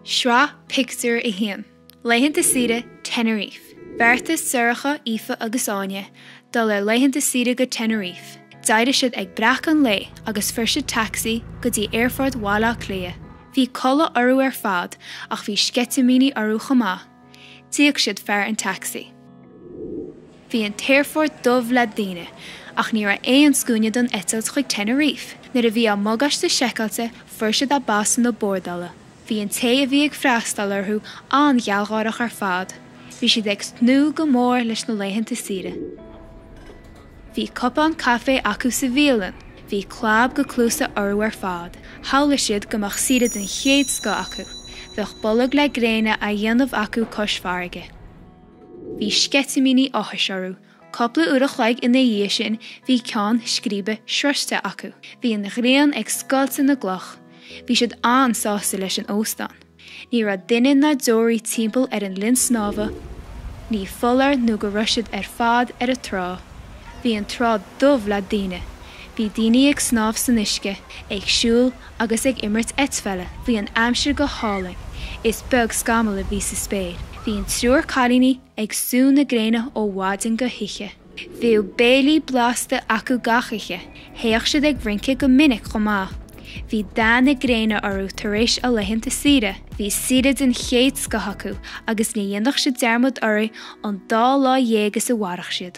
Sraith Pictiu I him. Leitheanta siada Tenerife. Bertas Suracha Ifa agus Áine, dul leitheanta siada go Tenerife. Daide siad ag brach an lei agus fuir taxi go dtí airfort Wala Clia. Bhí colla orú fad ach bhí scetamíní orú chomá. Tíoch siad fear an taxi. Bhí an tairfort dubh le daine ach ní ra an scúine don etalt chuig Tenerife. Nuair a bhí an mogaiste seicealte fuir siad a basan na bordala. Bhí an té a bhí ag freastal orthú an gheallghárach ar fad. Bhí siad ag snú go mór leis na leitheanta siada. Bhí cupán caffé acu sa bhíolan. Bhí cláb go clúsa orú ar fad. Hála siad gomach siada den chéad sco acu. Bheadh bollag le gréine a dhéanamh acu cosfarige. Bhí scetamíní áthas orú. Coppla uair a chleig in na dhé sin bhí ceann scríbe sruiste acu. Bhí an ghréan ag scoilte na gloch. Bhí siad an sásta leis an óstan. Ní ra duine na dóirí timpeall ar an linn snámha. Ní fullar nó go ruisiad ar fad ar a trá. Bhí an trá dubh le daine. Bhí daine ag snámh san uisce, ag siúl agus ag imirt etfeile. Bhí an aimsir go háling. Is bug scamala bhí sa spéid. Bhí an trúr cailíní ag sú na gréine ó bhádin go hiiche. Bhíú béilí blasta acu gachiche. Héach siad ag bhrince go minic chomá. Bhí dá na gréine orú tar éis a leitheanta siada. Bhí siada den chéad sco acu agus ní dhéanach siad dermod orú an 2 lá dhéag is a bharach siad.